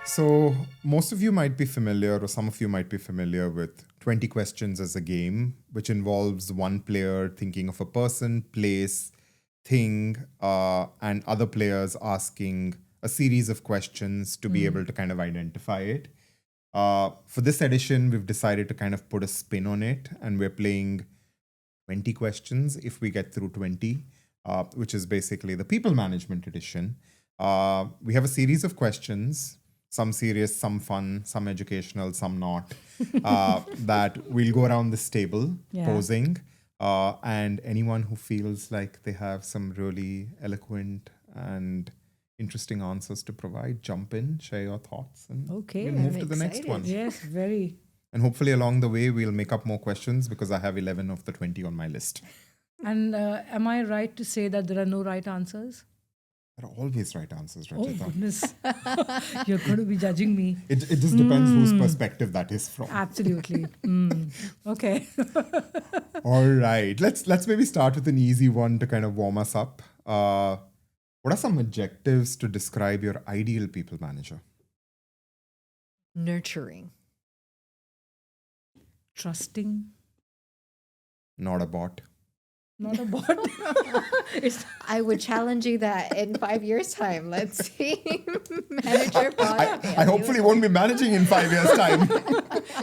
So, most of you might be familiar, or some of you might be familiar with 20 questions as a game, which involves one player thinking of a person, place, thing, and other players asking a series of questions to be able to kind of identify it. For this edition, we've decided to kind of put a spin on it, and we're playing 20 questions if we get through 20, which is basically the people management edition. We have a series of questions, some serious, some fun, some educational, some not, that we'll go around this table posing. And anyone who feels like they have some really eloquent and interesting answers to provide, jump in, share your thoughts, and Okay, we'll move I'm to the next excited. one. Yes, very. And hopefully along the way, we'll make up more questions because I have 11 of the 20 on my list. And am I right to say that there are no right answers? There are always right answers, Oh, Rajita. goodness. You're going to be judging me. It just depends whose perspective that is from. Absolutely. Okay. All right. Let's maybe start with an easy one to kind of warm us up. What are some adjectives to describe your ideal people manager? Nurturing. Trusting. Not a bot. Not a bot. It's I would challenge you that in 5 years' time. Let's see. Manager bot. I hopefully won't be managing in 5 years' time.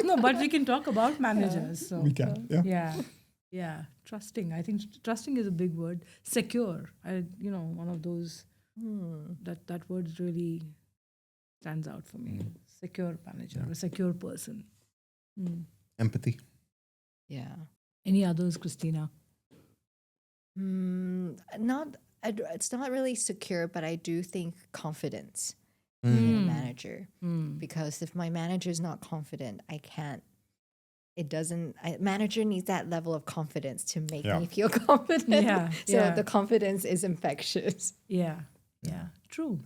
no, but we can talk about managers. So We can, yeah. Yeah. Trusting. I think trusting is a big word. Secure. One of those that word really stands out for me. Secure manager, a secure person. Empathy. Yeah. Any others, Christina? It's not really secure, but I do think confidence in a manager. Because if my manager is not confident, I can't. Manager needs that level of confidence to make me feel confident. Yeah, So yeah. the confidence is infectious. Yeah. True.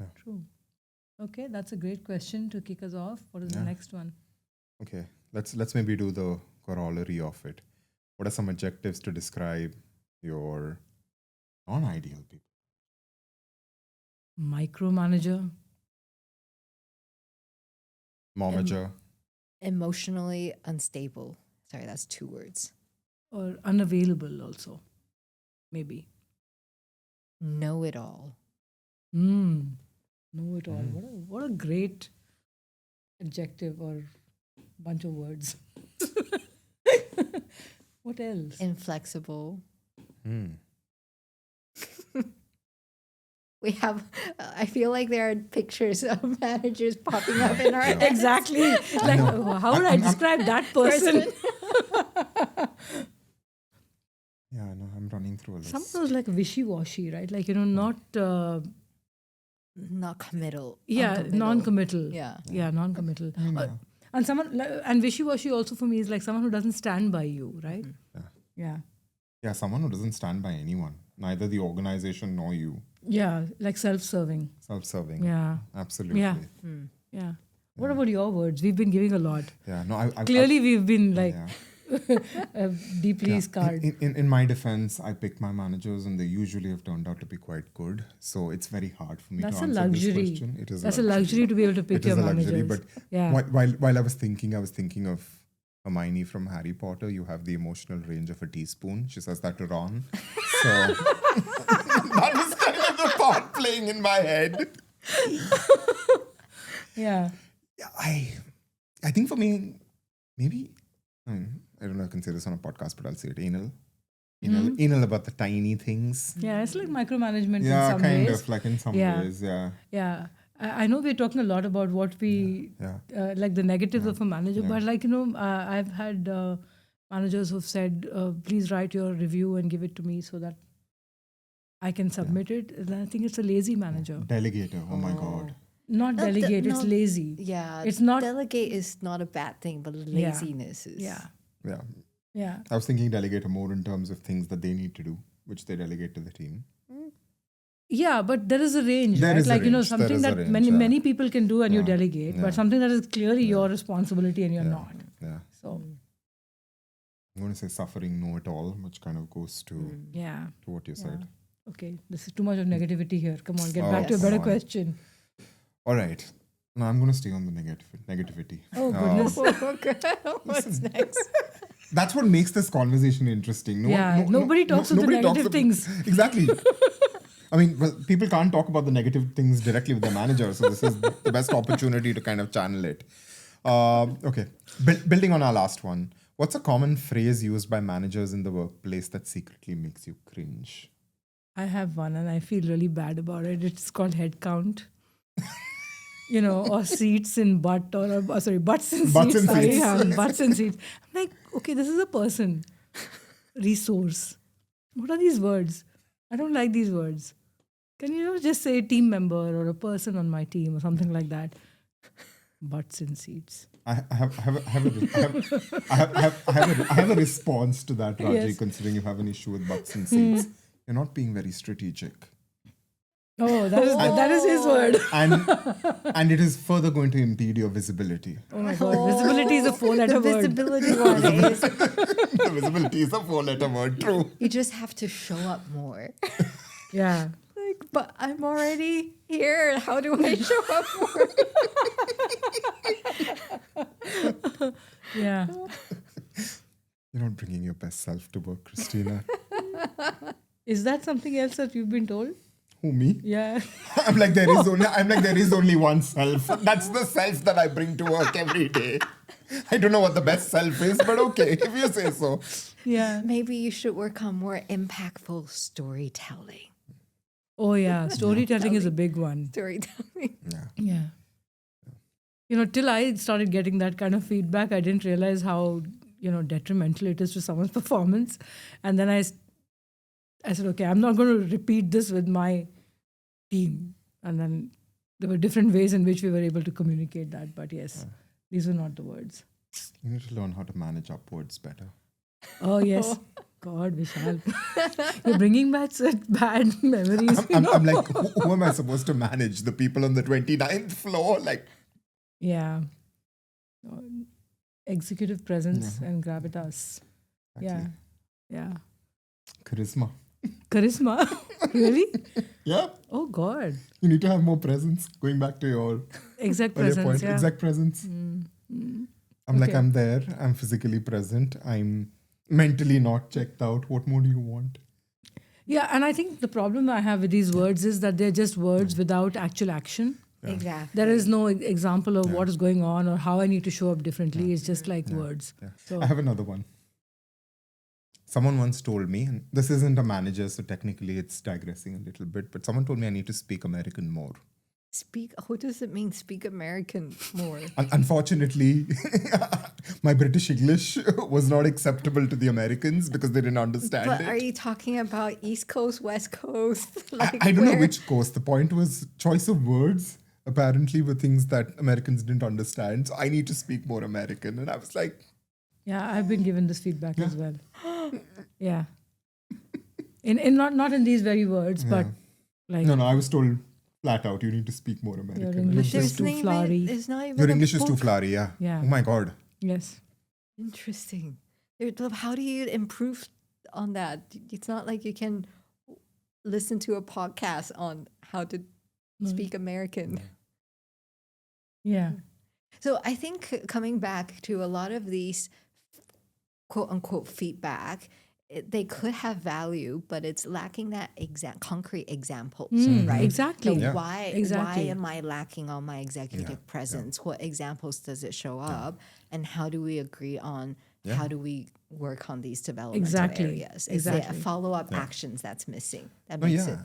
Okay, that's a great question to kick us off. What is the next one? Okay. Let's maybe do the corollary of it. What are some adjectives to describe your non-ideal people? Micromanager. Momager. Emotionally unstable. Sorry, that's 2 words. Or unavailable also. Maybe. Know it all. Know it all. What a great adjective or bunch of words. What else? Inflexible. We have, I feel like there are pictures of managers popping up in our heads. Exactly. Like, how would I describe that person? Yeah, no, I'm running through a list. Some of those like wishy-washy, right? Like, not... Not committal. yeah, uncommittal. non-committal. Yeah. Yeah, non-committal. And and wishy-washy also for me is like someone who doesn't stand by you, right? Yeah. Yeah, someone who doesn't stand by anyone, neither the organization nor you. Yeah, like self-serving. Self-serving. Yeah. Absolutely. Yeah. Yeah. What about your words? We've been giving a lot. Yeah, no, I Clearly, we've been like yeah. deeply scarred. In my defense, I pick my managers and they usually have turned out to be quite good. So it's very hard for me That's to a answer luxury. this question. It is That's a luxury to be able to pick It is your a luxury, managers. but Yeah. while I was thinking of Hermione from Harry Potter. You have the emotional range of a teaspoon. She says that to Ron. So that was kind of the part playing in my head. Yeah. I think for me, maybe, I don't know if I can say this on a podcast, but I'll say it anal. Anal about the tiny things. Yeah, it's like micromanagement Yeah, in some kind ways. of, like in some Yeah. ways, yeah. Yeah. I know we're talking a lot about what we, like the negatives of a manager, but like, I've had managers who've said, please write your review and give it to me so that I can submit it. And I think it's a lazy manager. Delegator, oh my God. Not delegate, it's lazy. Yeah. It's not. Delegate is not a bad thing, but laziness is. Yeah. Yeah. Yeah. I was thinking delegator more in terms of things that they need to do, which they delegate to the team. Yeah, but there is a range, There right? is a Like, range. something There is a that range, many people can do and you delegate, Yeah. but something that is clearly your responsibility and you're not. Yeah. So, I'm going to say suffering know it all, which kind of goes to yeah. what you said. Okay, this is too much of negativity here. Come on, get Oh, back to a come better on. question. All right. No, I'm going to stay on the negativity. Oh, goodness. What's next? That's what makes this conversation interesting. Nobody talks about the negative things. Exactly. I mean, well, people can't talk about the negative things directly with their manager, so this is the best opportunity to kind of channel it. Okay, building on our last one, what's a common phrase used by managers in the workplace that secretly makes you cringe? I have one and I feel really bad about it. It's called head count. Or seats in butt or sorry, butts in Butts seats. in seats. Butts in seats. I'm like, okay, this is a person. Resource. What are these words? I don't like these words. Can you just say team member or a person on my team or something like that? Butts in seats. I have a response to that, Raji, Yes. considering you have an issue with butts and seats. You're not being very strategic. Oh, that is his word. And it is further going to impede your visibility. Oh my God. Visibility is a 4-letter The word. visibility one is The visibility is a 4-letter word, true. you just have to show up more. Yeah. Like, but I'm already here. How do I show up more? Yeah. You're not bringing your best self to work, Christina. Is that something else that you've been told? Who, me? Yeah. I'm like there is only one self. That's the self that I bring to work every day. I don't know what the best self is, but okay, if you say so. Yeah. Maybe you should work on more impactful storytelling. Oh, yeah. Storytelling is a big one. Storytelling. Yeah. Yeah. Till I started getting that kind of feedback, I didn't realize how, detrimental it is to someone's performance. And then I said, okay, I'm not going to repeat this with my team. And then there were different ways in which we were able to communicate that. But yes, these were not the words. You need to learn how to manage upwards better. Oh, yes. God, Vishal. You're bringing back such bad memories. I'm like, who am I supposed to manage? The people on the 29th floor? Like, Yeah. Executive presence and gravitas. Yeah. Yeah. charisma. Charisma? Really? Yeah. Oh, God. You need to have more presence. Going back to your Exact earlier presence. point. Yeah. Exact presence. I'm like, Okay. I'm there. I'm physically present. I'm mentally not checked out. What more do you want? Yeah. And I think the problem I have with these words is that they're just words without actual action. Exactly. There is no example of what is going on or how I need to show up differently. It's just like words. Yeah. So I have another one. Someone once told me, and this isn't a manager, so technically it's digressing a little bit, but someone told me I need to speak American more. What does it mean? Speak American more. Unfortunately, my British English was not acceptable to the Americans because they didn't understand But it. are you talking about East Coast, West Coast? I don't know where? which coast. The point was choice of words apparently were things that Americans didn't understand. So I need to speak more American. And I was like, yeah, I've been given this feedback as well. Yeah. In not in these very words, but like no, I was told flat out, you need to speak more American. your English There's is too not even- flowery. There's not even Your a English is too book. flowery, yeah. Yeah. Oh my God. Yes. Interesting. How do you improve on that? It's not like you can listen to a podcast on how to speak American. Yeah. So I think coming back to a lot of these quote unquote feedback, they could have value, but it's lacking that concrete examples, right? Exactly. So Yeah. why Exactly. am I lacking on my executive presence? What examples does it show up? And how do we agree on how do we work on these developmental Exactly. areas? Is Exactly. it follow-up actions that's missing? That Oh, makes yeah. it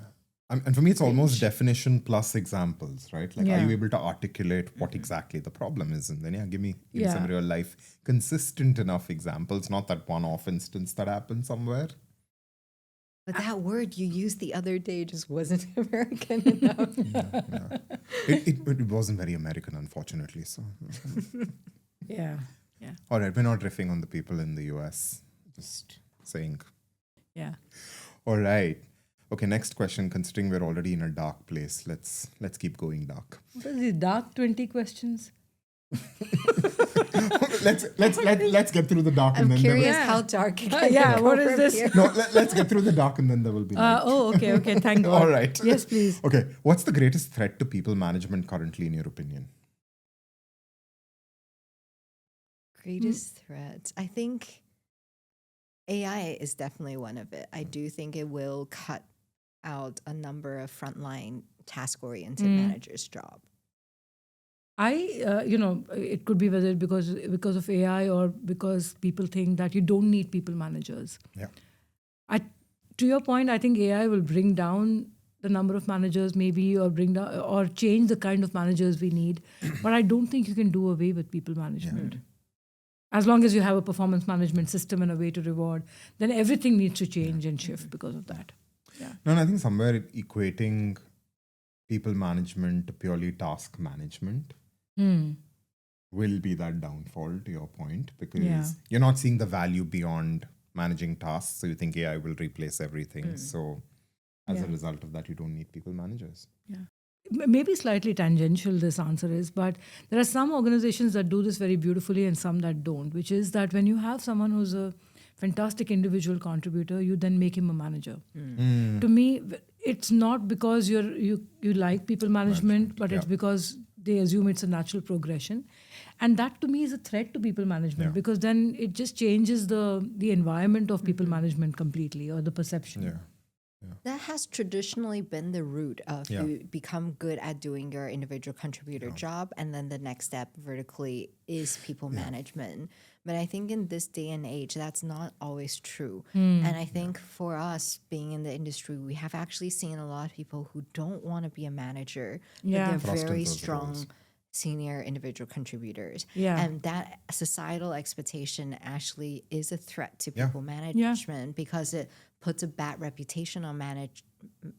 And for me, it's almost definition plus examples, right? Like, are Yeah. you able to articulate what exactly the problem is? And then, give me Yeah. some real life, consistent enough examples, not that one-off instance that happened somewhere. but that word you used the other day just wasn't American enough. It wasn't very American, unfortunately. So, Yeah. Yeah. all right, we're not riffing on the people in the US. Just saying. Yeah. All right. Okay, next question. Considering we're already in a dark place, let's keep going dark. What are these dark 20 questions? let's get through the dark I'm and then curious Yeah. how dark it can Yeah, go what is from this? here. No, let's get through the dark and then there will be light. Okay. Thank God. All right. Yes, please. Okay, what's the greatest threat to people management currently, in your opinion? Greatest threats. I think AI is definitely one of it. I do think it will cut out a number of frontline task-oriented managers' job. It could be whether because of AI or because people think that you don't need people managers. Yeah. To your point, I think AI will bring down the number of managers, maybe, or bring down or change the kind of managers we need. But I don't think you can do away with people management. As long as you have a performance management system and a way to reward, then everything needs to change and shift because of that. Yeah. No, and I think somewhere equating people management to purely task management will be that downfall, to your point, because you're not seeing the value beyond managing tasks. So you think AI will replace everything. So as a result of that, you don't need people managers. Yeah. Maybe slightly tangential this answer is, but there are some organizations that do this very beautifully and some that don't, which is that when you have someone who's a fantastic individual contributor, you then make him a manager. To me, it's not because you like people management, but it's because they assume it's a natural progression. And that to me is a threat to people management because then it just changes the environment of people management completely, or the perception. Yeah. That has traditionally been the route of you become good at doing your individual contributor job, and then the next step vertically is people management. But I think in this day and age, that's not always true. And I think for us being in the industry, we have actually seen a lot of people who don't want to be a manager, but they're very strong senior individual contributors. And that societal expectation actually is a threat to people management because it puts a bad reputation on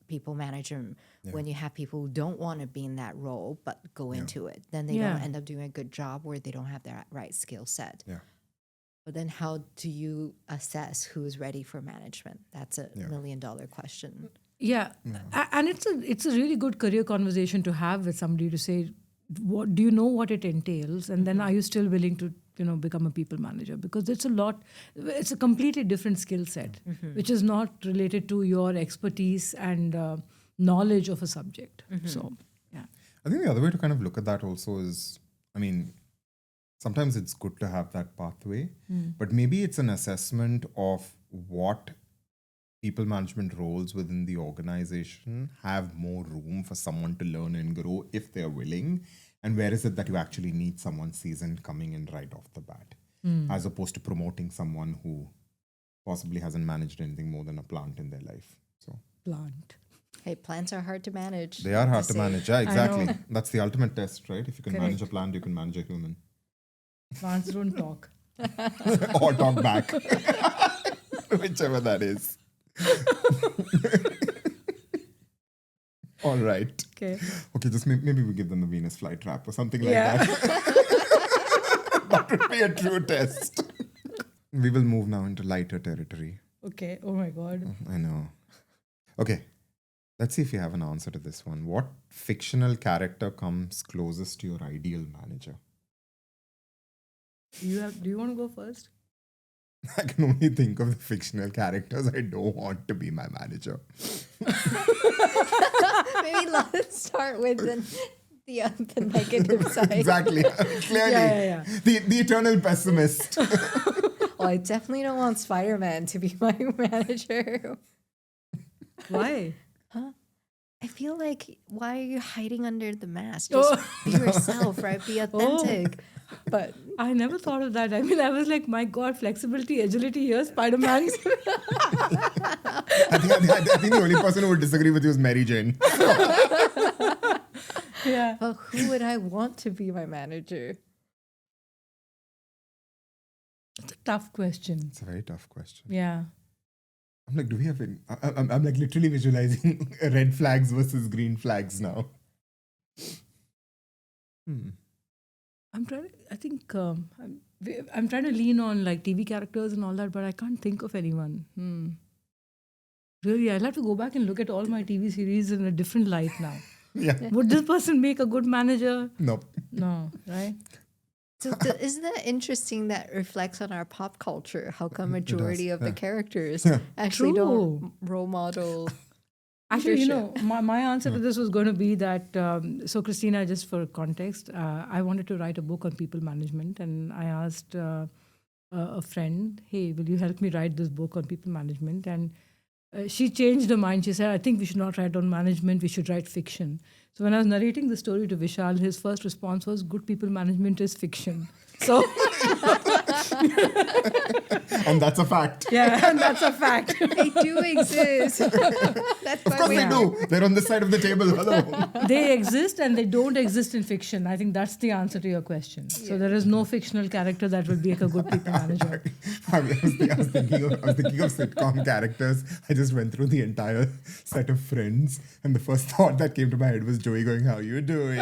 people management when you have people who don't want to be in that role but go into it. Then they don't end up doing a good job where they don't have the right skill set. But then how do you assess who's ready for management? That's a $1 million question. And it's a really good career conversation to have with somebody to say, what do you know what it entails, and then are you still willing to become a people manager? Because it's a completely different skill set, which is not related to your expertise and knowledge of a subject. So I think the other way to kind of look at that also is, I mean, sometimes it's good to have that pathway, but maybe it's an assessment of what people management roles within the organization have more room for someone to learn and grow if they're willing, and where is it that you actually need someone seasoned coming in right off the bat, as opposed to promoting someone who possibly hasn't managed anything more than a plant in their life. So plant. Hey, plants are hard to manage. They are hard to manage. Yeah, exactly. That's the ultimate test, right? If you can manage a plant, you can manage a human. Plants don't talk. Or talk back. Whichever that is. All right. Okay, just maybe we give them the Venus flytrap or something like that. That would be a true test. We will move now into lighter territory. Okay. Oh my God. I know. Okay. Let's see if you have an answer to this one. What fictional character comes closest to your ideal manager? Do you want to go first? I can only think of the fictional characters I don't want to be my manager. Maybe let's start with the negative side. Exactly. Clearly. The eternal pessimist. Well, I definitely don't want Spider-Man to be my manager. Why? I feel like, why are you hiding under the mask? Just be yourself, right? Be authentic. But I never thought of that. I mean, I was like, my God, flexibility, agility here, Spider-Man. I think the only person who would disagree with you is Mary Jane. But who would I want to be my manager? It's a tough question. It's a very tough question. Yeah. I'm like, do we have any? I'm like literally visualizing red flags versus green flags now. I'm trying to lean on like TV characters and all that, but I can't think of anyone. Really, I'll have to go back and look at all my TV series in a different light now. Would this person make a good manager? Nope. No, right? So isn't that interesting? That reflects on our pop culture. How come majority of the characters actually don't role model Actually, leadership. my answer to this was going to be that. So, Christina, just for context, I wanted to write a book on people management, and I asked a friend, "Hey, will you help me write this book on people management?" And she changed her mind. She said, "I think we should not write on management. We should write fiction." So, when I was narrating the story to Vishal, his first response was, "Good people management is fiction." So, And that's a fact. yeah, and that's a fact. They do exist. That's Of why course we they do. They're on this side of the table. Hello. They exist and they don't exist in fiction. I think that's the answer to your question. So there is no fictional character that will be like a good people manager. I was thinking of sitcom characters. I just went through the entire set of Friends, and the first thought that came to my head was Joey going, "How you doing?"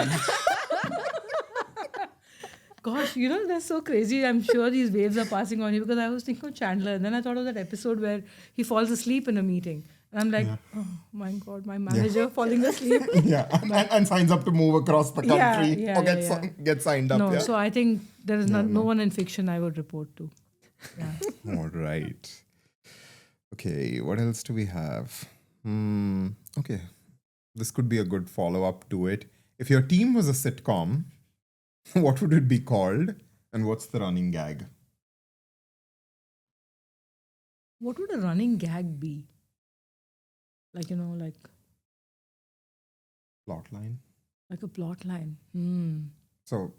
Gosh, that's so crazy. I'm sure these waves are passing on you because I was thinking of Chandler, and then I thought of that episode where he falls asleep in a meeting. And I'm like, oh my God, my manager falling asleep. Yeah, and signs up to move across the country Yeah, or yeah. get signed up. No, Yeah. so I think there is no one in fiction I would report to. Yeah. All right. Okay, what else do we have? Okay, this could be a good follow-up to it. If your team was a sitcom, what would it be called, and what's the running gag? What would a running gag be? Like, Plotline. like a plot line. So,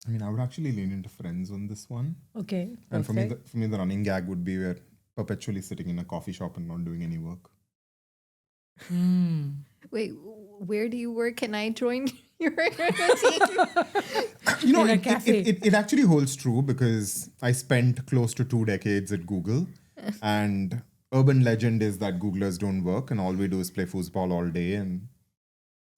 I mean, I would actually lean into Friends on this one. Okay. And for me, perfect. the running gag would be we're perpetually sitting in a coffee shop and not doing any work. Wait, where do you work? Can I join your team? In a cafe. It actually holds true because I spent close to 2 decades at Google, and urban legend is that Googlers don't work and all we do is play foosball all day and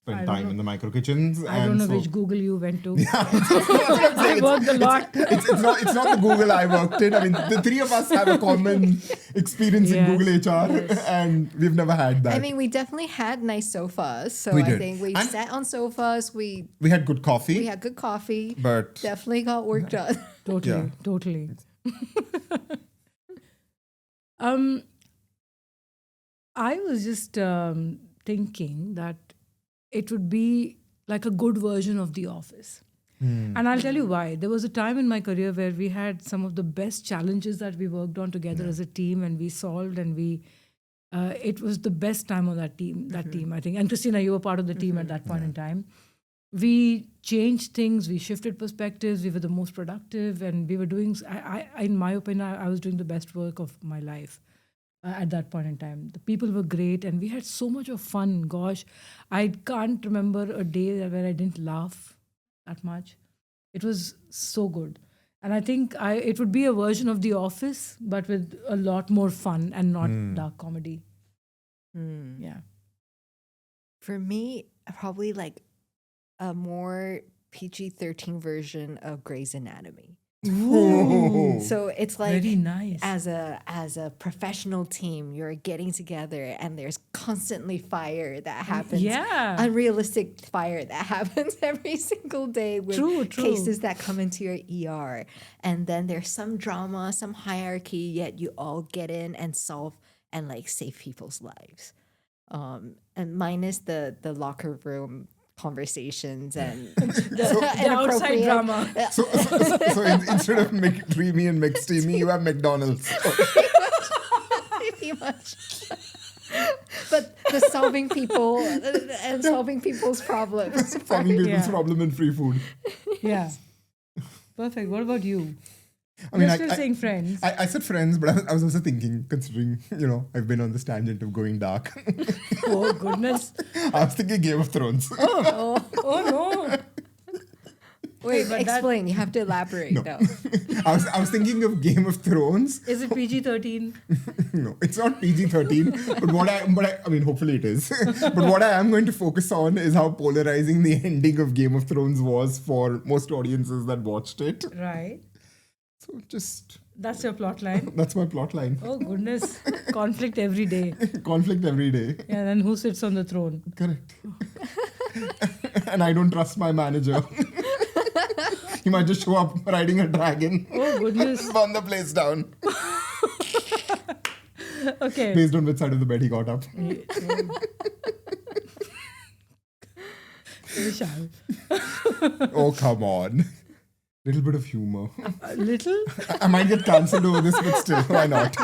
spend I don't time know. in the micro kitchens. I don't know which Google you went to. I I worked a lot. It's not the Google I worked in. I mean, the three of us have a common experience in Yes, Google HR, yes. and we've never had that. I mean, we definitely had nice sofas. So We I did. think we And- sat on sofas. We we had good coffee, had good coffee. but Definitely got work done. Totally, Yeah. totally. I was just thinking that it would be like a good version of The Office. And I'll tell you why. There was a time in my career where we had some of the best challenges that we worked on together as a team, and we solved, and it was the best time of that team, I think. And Christina, you were part of the team at that point in time. We changed things, we shifted perspectives, we were the most productive, and we were doing, in my opinion, I was doing the best work of my life at that point in time. The people were great, and we had so much of fun. Gosh, I can't remember a day where I didn't laugh that much. It was so good. And I think it would be a version of The Office, but with a lot more fun and not dark comedy. Yeah. For me, probably like a more PG-13 version of Grey's Anatomy. Ooh. So it's like Very nice. as a professional team, you're getting together and there's constantly fire that happens. Yeah. Unrealistic fire that happens every single day with True. cases that come into your ER. And then there's some drama, some hierarchy, yet you all get in and solve and like save people's lives. And minus the locker room conversations and The outside inappropriate- drama. So instead of McDreamy and McSteamy, you have McDonald's. Pretty much. But the solving people and solving people's problems. Solving people's Yeah. problem in free food. Yeah. Perfect. What about you? I mean, You're still saying Friends. I said Friends, but I was also thinking, considering, I've been on this tangent of going dark. Oh, goodness. I was thinking Game of Thrones. Oh, no. Wait, but explain. You have to elaborate. No. I was thinking of Game of Thrones. Is it PG-13? No, it's not PG-13. But I mean, hopefully it is. But what I am going to focus on is how polarizing the ending of Game of Thrones was for most audiences that watched it. Right. So just That's your plot line. that's my plot line. Oh, goodness. Conflict every day. Conflict every day. Yeah, then who sits on the throne? Correct. And I don't trust my manager. He might just show up riding a dragon. Oh, goodness. Burn the place down. Okay. Based on which side of the bed he got up. Vishal. Oh, come on. Little bit of humor. A little? I might get cancelled over this, but still, why not?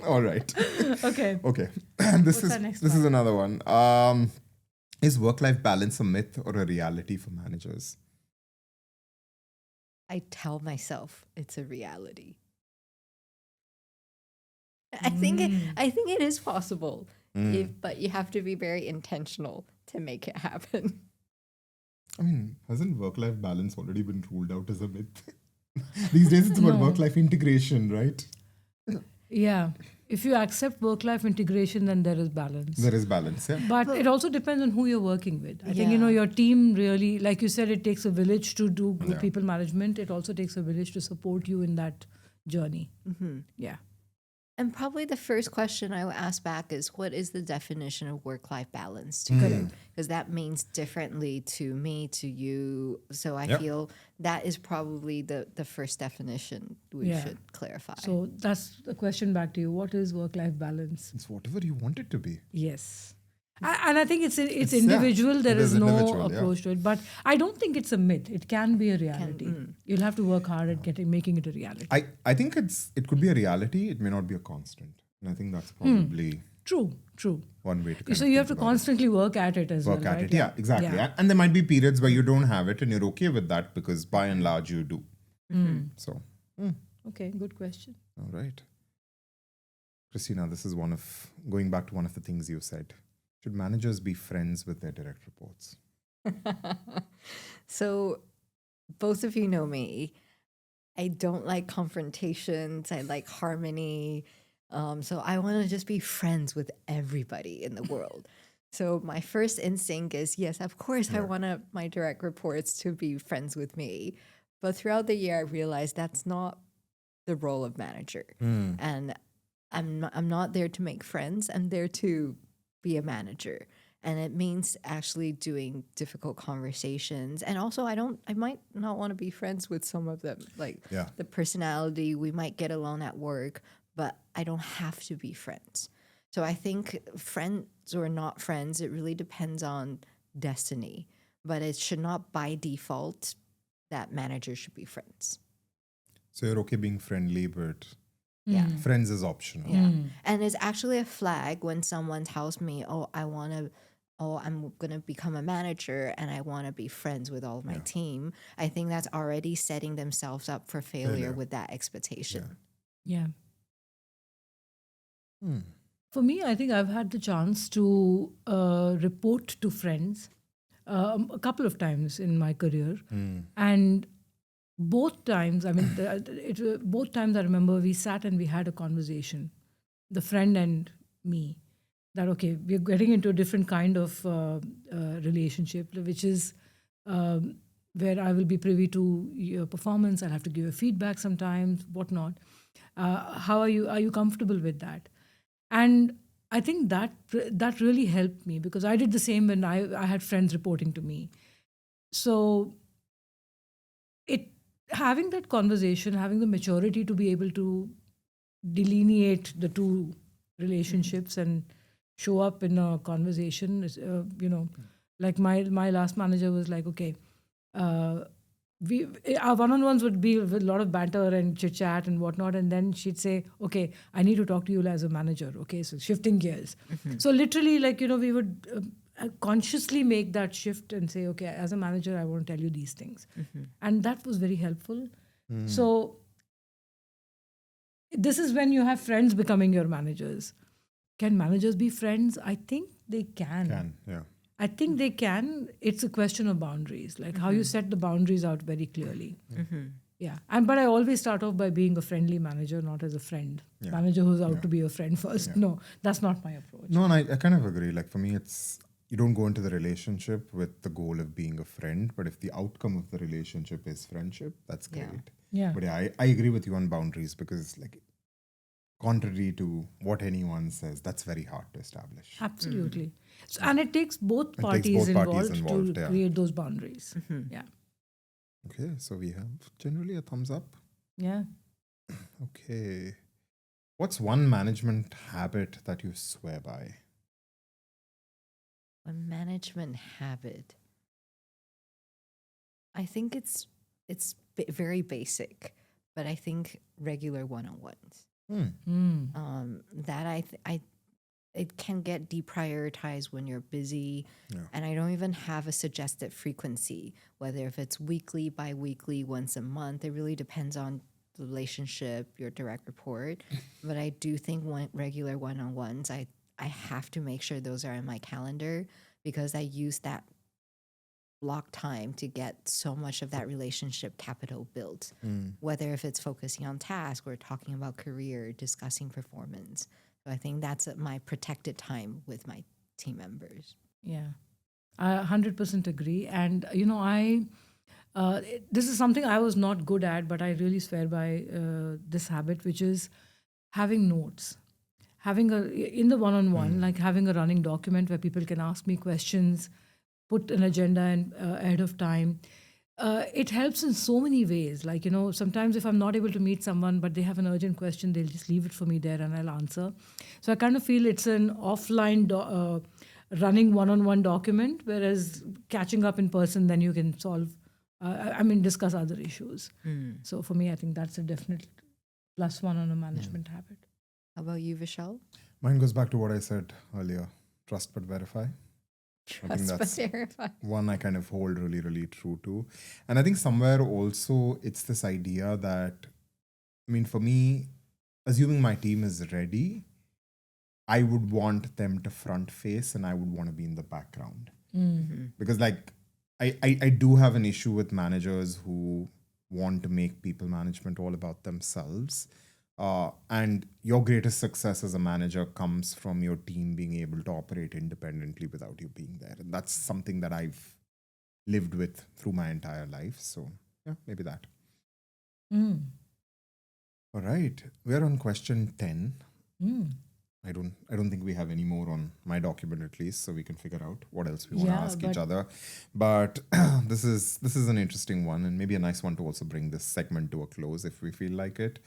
All right. Okay. Okay. What's our next This one? is another one. Is work-life balance a myth or a reality for managers? I tell myself it's a reality. I think it is possible, but you have to be very intentional to make it happen. I mean, hasn't work-life balance already been ruled out as a myth? These days it's about No. work-life integration, right? Yeah. If you accept work-life integration, then there is balance. There is balance, yeah. But it also depends on who you're working with. I think, Yeah. your team really, like you said, it takes a village to do good Yeah. people management. It also takes a village to support you in that journey. Yeah. And probably the first question I would ask back is, what is the definition of work-life balance to Hmm. you? Because that means differently to me, to you. So I Yep. feel that is probably the first definition we Yeah. should clarify. So that's the question back to you. What is work-life balance? It's whatever you want it to be. Yes. And I think it's yeah, individual. There it is is no individual, yeah. approach to it. But I don't think it's a myth. It can be a reality. You'll have to work hard at making it a reality. I think it could be a reality. It may not be a constant. And I think that's probably True. one way to kind So of you have to think about it. constantly work at it as Work well. at right? it. Yeah, exactly. Yeah. And there might be periods where you don't have it and you're okay with that because by and large you do. So, Okay, good question. all right. Christina, this is going back to one of the things you said. Should managers be friends with their direct reports? So both of you know me. I don't like confrontations. I like harmony. So I want to just be friends with everybody in the world. So my first instinct is, yes, of course, I want my direct reports to be friends with me. But throughout the year, I realized that's not the role of manager. And I'm not there to make friends. I'm there to be a manager. And it means actually doing difficult conversations. And also I might not want to be friends with some of them. Like Yeah. the personality, we might get along at work, but I don't have to be friends. So I think friends or not friends, it really depends on destiny. But it should not by default that managers should be friends. So you're okay being friendly, but Yeah. friends is optional. Yeah. And it's actually a flag when someone tells me, I'm going to become a manager and I want to be friends with all of my team. I think that's already setting themselves up for failure with that expectation. Yeah. For me, I think I've had the chance to report to friends a couple of times in my career. And both times, I mean, both times I remember we sat and we had a conversation, the friend and me, that, okay, we're getting into a different kind of relationship, which is where I will be privy to your performance. I'll have to give you feedback sometimes, whatnot. How are you? Are you comfortable with that? And I think that really helped me because I did the same when I had friends reporting to me. So having that conversation, having the maturity to be able to delineate the two relationships and show up in a conversation is, like my last manager was like, okay, our one-on-ones would be with a lot of banter and chit chat and whatnot, and then she'd say, okay, I need to talk to you as a manager. Okay, so shifting gears. So literally, we would consciously make that shift and say, okay, as a manager, I want to tell you these things. And that was very helpful. So this is when you have friends becoming your managers. Can managers be friends? I think they can. Yeah. I think they can. It's a question of boundaries, like how you set the boundaries out very clearly. Yeah. But I always start off by being a friendly manager, not as a friend. Manager who's out to be a friend first. No, that's not my approach. No, and I kind of agree. Like for me, it's you don't go into the relationship with the goal of being a friend, but if the outcome of the relationship is friendship, that's great. Yeah. But yeah, I agree with you on boundaries because like contrary to what anyone says, that's very hard to establish. Absolutely. So, and it takes both It takes parties, both parties involved to yeah. create those boundaries. Yeah. Okay, so we have generally a thumbs up. Yeah. Okay. What's one management habit that you swear by? A management habit. I think very basic, but I think regular one-on-ones. That I it can get deprioritized when you're busy, and I don't even have a suggested frequency, whether if it's weekly, bi-weekly, once a month. It really depends on the relationship, your direct report. But I do think regular one-on-ones, I have to make sure those are in my calendar, because I use that block time to get so much of that relationship capital built, whether if it's focusing on task or talking about career, discussing performance. So I think that's my protected time with my team members. Yeah, I 100% agree. And, this is something I was not good at, but I really swear by this habit, which is having notes. Having in the one-on-one, like having a running document where people can ask me questions, put an agenda ahead of time. It helps in so many ways. Like, sometimes if I'm not able to meet someone, but they have an urgent question, they'll just leave it for me there and I'll answer. So I kind of feel it's an offline running one-on-one document, whereas catching up in person, then you can discuss other issues. So for me, I think that's a definite plus one on a management habit. How about you, Vishal? Mine goes back to what I said earlier: trust but verify. I think that's one I kind of hold really, really true to. And I think somewhere also it's this idea that, for me, assuming my team is ready, I would want them to front face and I would want to be in the background. Because I do have an issue with managers who want to make people management all about themselves. And your greatest success as a manager comes from your team being able to operate independently without you being there. And that's something that I've lived with through my entire life. So yeah, maybe that. All right. We're on question 10. I don't think we have any more on my document, at least, so we can figure out what else we want to ask each other. But this is an interesting one, and maybe a nice one to also bring this segment to a close if we feel like it.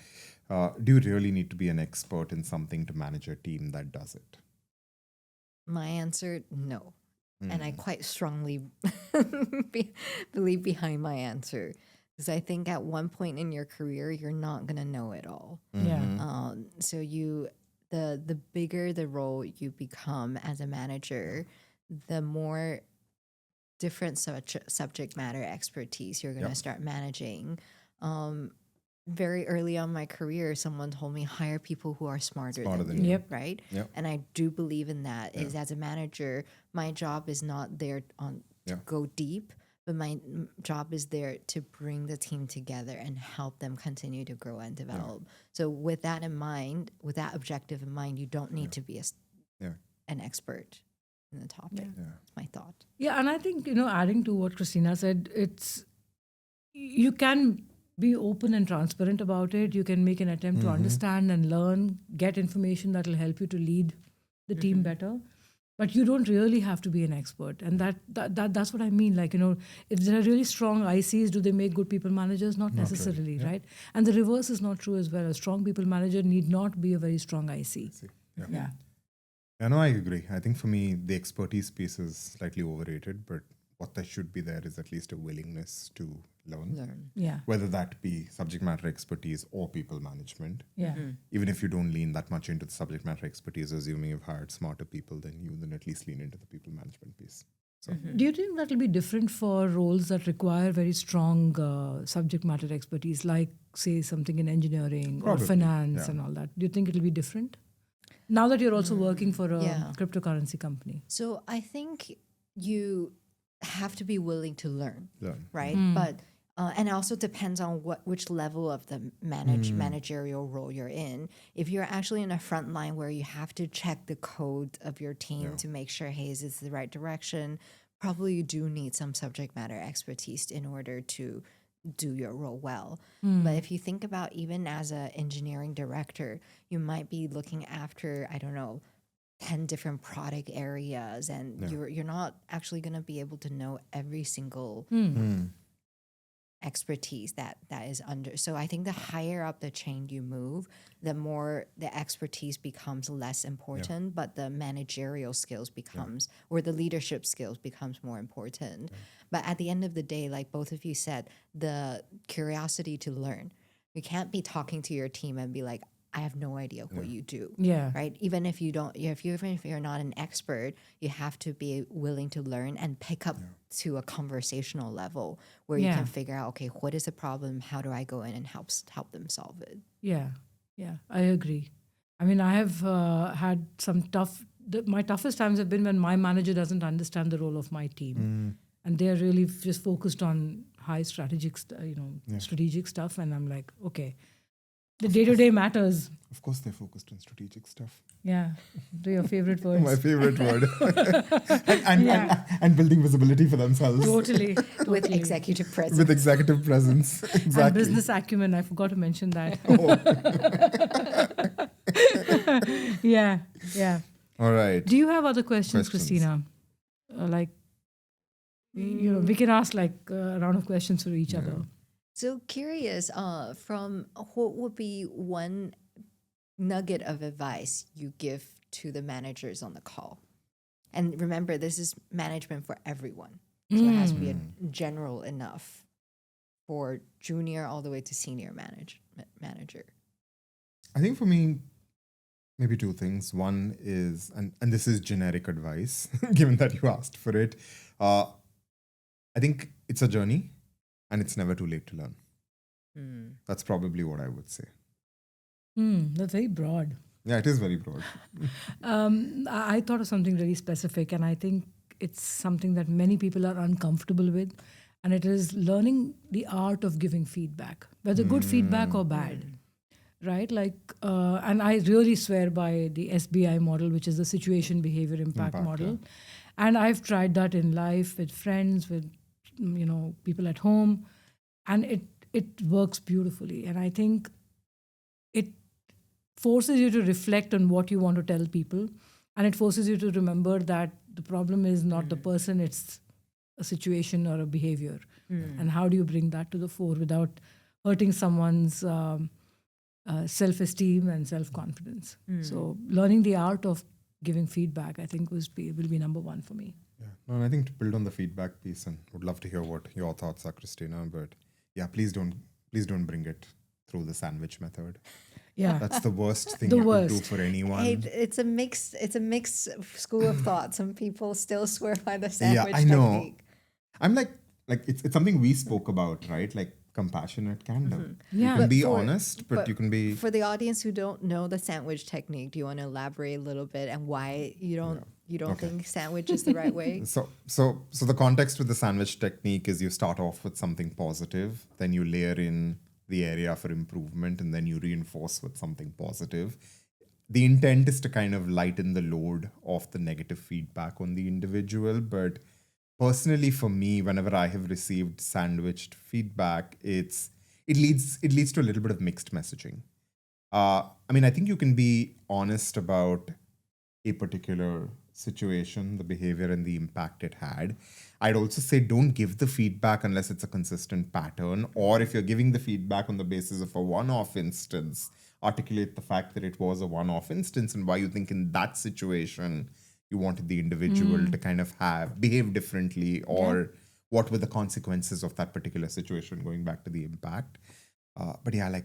Do you really need to be an expert in something to manage a team that does it? My answer, no. And I quite strongly believe behind my answer, because I think at one point in your career, you're not going to know it all. Yeah. So the bigger the role you become as a manager, the more different subject matter expertise you're going to start managing. Very early on in my career, someone told me hire people who are smarter than you, right? Yep. And I do believe in that. Is as a manager, my job is not there to go deep, but my job is there to bring the team together and help them continue to grow and develop. So with that in mind, with that objective in mind, you don't need to be an expert in the topic. That's my thought. Yeah, and I think, adding to what Christina said, you can be open and transparent about it. You can make an attempt to understand and learn, get information that will help you to lead the team better. But you don't really have to be an expert. And that's what I mean. Like, if there are really strong ICs, do they make good people managers? Not necessarily, really. right? And the reverse is not true as well. A strong people manager need not be a very strong IC. Yeah. Yeah, no, I agree. I think for me, the expertise piece is slightly overrated, but what there should be there is at least a willingness to learn. Yeah. Whether that be subject matter expertise or people management. Yeah. Even if you don't lean that much into the subject matter expertise, assuming you've hired smarter people than you, then at least lean into the people management piece. So, do you think that will be different for roles that require very strong subject matter expertise, like, say, something in engineering or finance and all that? Do you think it'll be different? Now that you're also working for a cryptocurrency company. So I think you have to be willing to learn. Right? But and it also depends on which level of the managerial role you're in. If you're actually in a front line where you have to check the code of your team to make sure, hey, is this the right direction? Probably you do need some subject matter expertise in order to do your role well. But if you think about even as an engineering director, you might be looking after, I don't know, 10 different product areas, and you're not actually going to be able to know every single expertise that is under. So I think the higher up the chain you move, the more the expertise becomes less important, but the managerial skills becomes, or the leadership skills becomes more important. But at the end of the day, like both of you said, the curiosity to learn. You can't be talking to your team and be like, I have no idea what you do. Yeah. Right. Even if you don't, even if you're not an expert, you have to be willing to learn and pick up to a conversational level where you can figure out, okay, what is the problem? How do I go in and help them solve it? Yeah. Yeah. I agree. I mean, I have had some my toughest times have been when my manager doesn't understand the role of my team. And they're really just focused on high strategic stuff. And I'm like, okay, the day-to-day matters. Of course, they're focused on strategic stuff. Yeah. Do your favorite words. My favorite word. and building visibility for themselves. Totally. With executive presence. With executive presence. Exactly. And business acumen. I forgot to mention that. Yeah. Yeah. All right. Do you have other questions, Christina? We can ask like a round of questions for each other. So curious, from what would be one nugget of advice you give to the managers on the call? And remember, this is management for everyone. So it has to be a general enough for junior all the way to senior manager. I think for me, maybe two things. One is, and this is generic advice, given that you asked for it. I think it's a journey and it's never too late to learn. That's probably what I would say. That's very broad. Yeah, it is very broad. I thought of something really specific, and I think it's something that many people are uncomfortable with, and it is learning the art of giving feedback, whether good feedback or bad, right? Like, and I really swear by the SBI model, which is the situation behavior impact model. And I've tried that in life with friends, with people at home, and it works beautifully. And I think it forces you to reflect on what you want to tell people, and it forces you to remember that the problem is not the person, it's a situation or a behavior. And how do you bring that to the fore without hurting someone's self-esteem and self-confidence? So learning the art of giving feedback, I think, will be number one for me. Yeah, no, and I think to build on the feedback piece, and would love to hear what your thoughts are, Christina. But yeah, please don't bring it through the sandwich method. Yeah, that's the worst thing you could do for anyone. Hey, it's a mixed school of thought. Some people still swear by the sandwich I know. technique. I'm like it's something we spoke about, right? Like compassionate candor. Yeah. You can be honest, but you can be. For the audience who don't know the sandwich technique, do you want to elaborate a little bit and why you don't think sandwich is the right way? So the context with the sandwich technique is you start off with something positive, then you layer in the area for improvement, and then you reinforce with something positive. The intent is to kind of lighten the load of the negative feedback on the individual, but personally, for me, whenever I have received sandwiched feedback, it leads to a little bit of mixed messaging. I mean, I think you can be honest about a particular situation, the behavior, and the impact it had. I'd also say don't give the feedback unless it's a consistent pattern, or if you're giving the feedback on the basis of a one-off instance, articulate the fact that it was a one-off instance and why you think in that situation you wanted the individual to kind of behave differently, or what were the consequences of that particular situation, going back to the impact. But yeah,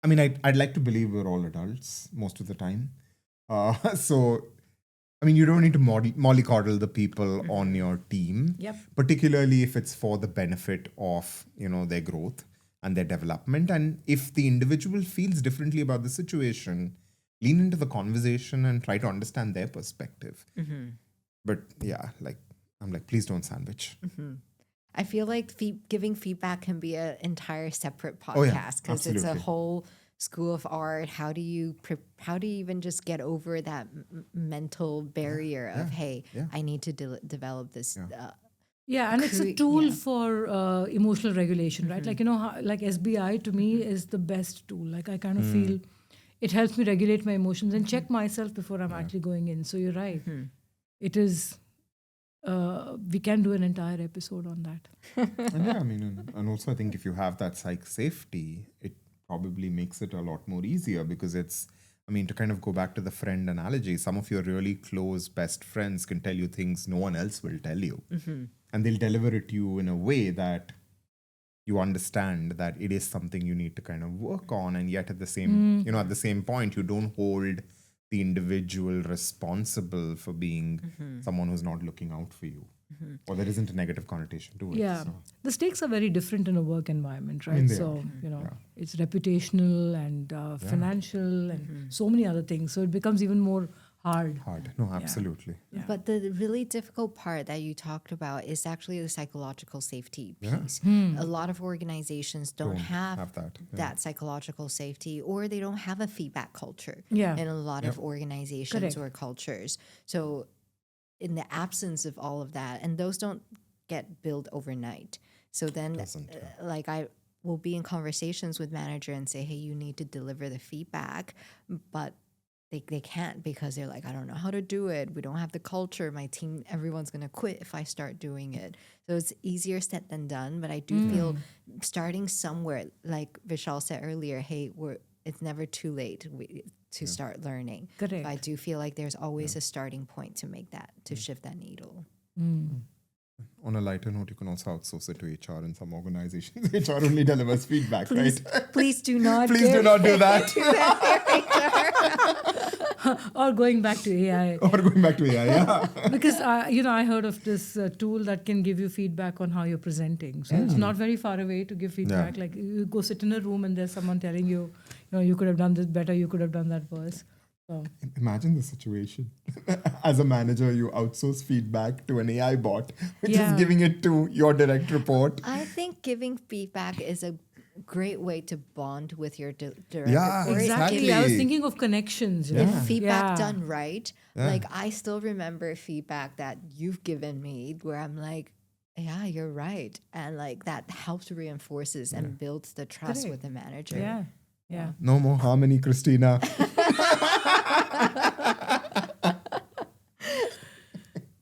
I'd like to believe we're all adults most of the time. So, I mean, you don't need to mollycoddle the people on your team, particularly if it's for the benefit of, their growth and their development. And if the individual feels differently about the situation, lean into the conversation and try to understand their perspective. But yeah, I'm like, please don't sandwich. I feel like giving feedback can be an entire separate podcast because it's a whole school of art. How do you even just get over that mental barrier of I need to develop this? And it's a tool for emotional regulation, right? Like like SBI to me is the best tool. Like I kind of feel it helps me regulate my emotions and check myself before I'm actually going in. So you're right. It is we can do an entire episode on that. And yeah, I mean, and also I think if you have that psych safety, it probably makes it a lot more easier because it's, I mean, to kind of go back to the friend analogy, some of your really close best friends can tell you things no one else will tell you. And they'll deliver it to you in a way that you understand that it is something you need to kind of work on. And yet at the same, at the same point, you don't hold the individual responsible for being someone who's not looking out for you. Or there isn't a negative connotation to it. Yeah, So. the stakes are very different in a work environment, right? mean, they So are. it's reputational and financial and so many other things. So it becomes even more hard. No, absolutely. But the really difficult part that you talked about is actually the psychological safety piece. A lot of organizations don't have that psychological safety, or they don't have a feedback culture Yeah. in a lot of organizations Correct. or cultures. So in the absence of all of that, and those don't get built overnight. So then like I will be in conversations with manager and say, hey, you need to deliver the feedback, but they can't because they're like, I don't know how to do it. We don't have the culture. My team, everyone's going to quit if I start doing it. So it's easier said than done. But I do feel starting somewhere, like Vishal said earlier, hey, it's never too late to start learning. Correct. But I do feel like there's always a starting point to make that, to shift that needle. On a lighter note, you can also outsource it to HR in some organizations. HR only delivers feedback, right? Please do not. Please do not do that. Or going back to AI. Or going back to AI, yeah. Because, I heard of this tool that can give you feedback on how you're presenting. So it's not very far away to give feedback. Like you go sit in a room and there's someone telling you, you could have done this better, you could have done that worse. So. Imagine the situation. As a manager, you outsource feedback to an AI bot, which is giving it to your direct report. I think giving feedback is a great way to bond with your direct Yeah, report. Exactly. I was thinking of connections. If feedback done right, like I still remember feedback that you've given me where I'm like, yeah, you're right. And like that helps reinforces and builds the trust with the manager. Yeah. No more harmony, Christina.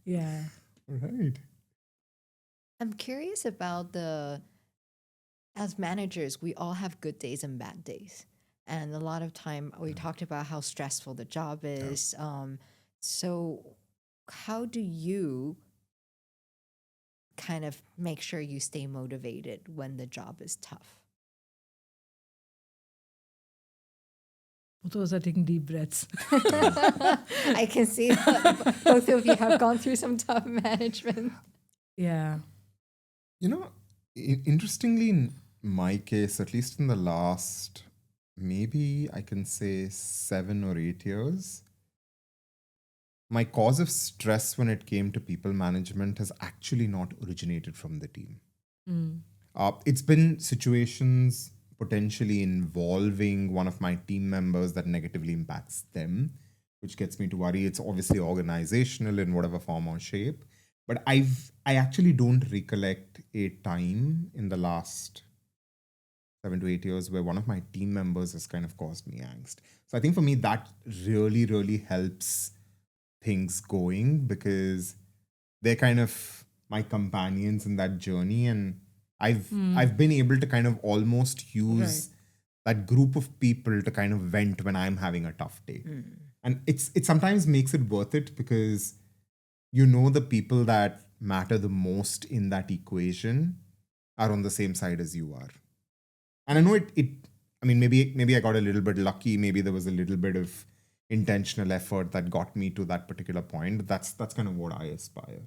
Yeah. Right. I'm curious about as managers, we all have good days and bad days. And a lot of time we talked about how stressful the job is. So how do you kind of make sure you stay motivated when the job is tough? Both of us are taking deep breaths. I can see that both of you have gone through some tough management. Yeah. Interestingly, in my case, at least in the last, maybe I can say 7 or 8 years, my cause of stress when it came to people management has actually not originated from the team. It's been situations potentially involving one of my team members that negatively impacts them, which gets me to worry. It's obviously organizational in whatever form or shape. But I actually don't recollect a time in the last 7 to 8 years where one of my team members has kind of caused me angst. So I think for me, that really, really helps things going because they're kind of my companions in that journey. And I've been able to kind of almost use that group of people to kind of vent when I'm having a tough day. And it sometimes makes it worth it because the people that matter the most in that equation are on the same side as you are. And I know maybe I got a little bit lucky. Maybe there was a little bit of intentional effort that got me to that particular point. That's kind of what I aspire.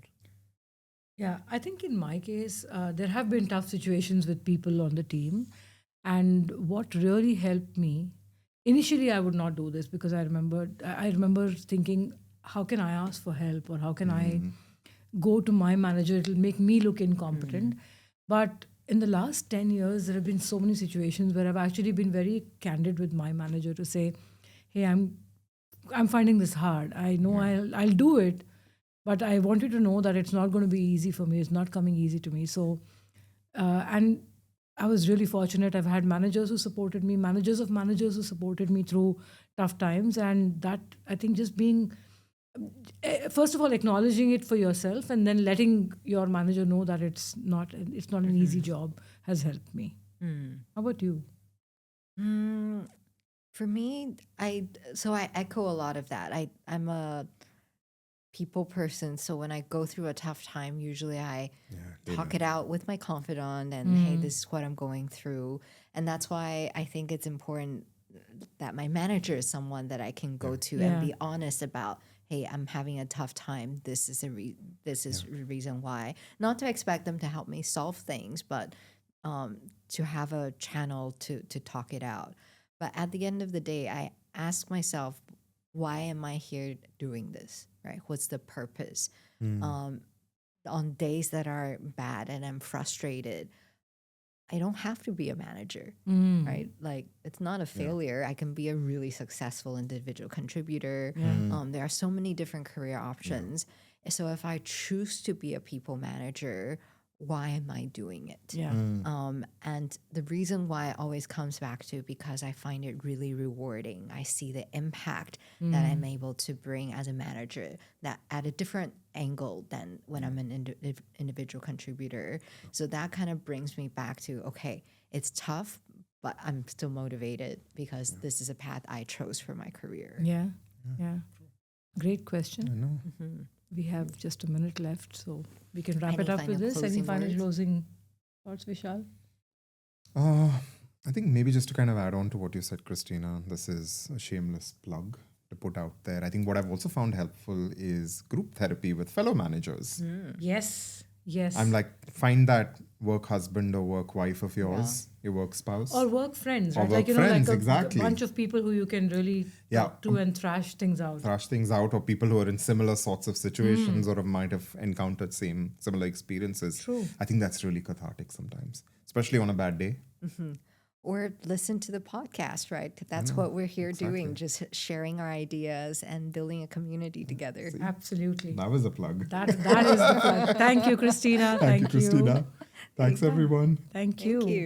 Yeah, I think in my case, there have been tough situations with people on the team. And what really helped me, initially I would not do this because I remember thinking, how can I ask for help or how can I go to my manager? It'll make me look incompetent. But in the last 10 years, there have been so many situations where I've actually been very candid with my manager to say, hey, I'm finding this hard. I know I'll do it, but I want you to know that it's not going to be easy for me. It's not coming easy to me. So, and I was really fortunate. I've had managers who supported me, managers of managers who supported me through tough times. And that, I think, just being First of all, acknowledging it for yourself, and then letting your manager know that it's not an easy job has helped me. How about you? For me, I echo a lot of that. I'm a people person, so when I go through a tough time, usually I talk it out with my confidant and hey, this is what I'm going through. And that's why I think it's important that my manager is someone that I can go to and be honest about, hey, I'm having a tough time. This is the reason why. Not to expect them to help me solve things, but to have a channel to talk it out. But at the end of the day, I ask myself, why am I here doing this? Right? What's the purpose? On days that are bad and I'm frustrated, I don't have to be a manager, right? Like, it's not a failure. I can be a really successful individual contributor. There are so many different career options. So if I choose to be a people manager, why am I doing it? And the reason why it always comes back to, because I find it really rewarding. I see the impact that I'm able to bring as a manager, that at a different angle than when I'm an individual contributor. So that kind of brings me back to, okay, it's tough, but I'm still motivated because this is a path I chose for my career. Yeah. Great question. I know. We have just a minute left, so we can wrap Any it up final with this. Any closing final words? closing thoughts, Vishal? I think maybe just to kind of add on to what you said, Christina, this is a shameless plug to put out there. I think what I've also found helpful is group therapy with fellow managers. Yes. I'm like, find that work husband or work wife of yours, your work spouse. Or work friends, Or right? work like, friends, like a exactly. bunch of people who you can really talk to and thrash things out. Thrash things out, or people who are in similar sorts of situations or might have encountered similar experiences. True. I think that's really cathartic sometimes, especially on a bad day. Or listen to the podcast, right? That's what we're here doing, just sharing our ideas and building a community together. Absolutely. That was a plug. That is the plug. Thank you, Christina. Thank you, Christina. Thanks, everyone. Thank you. Thank you.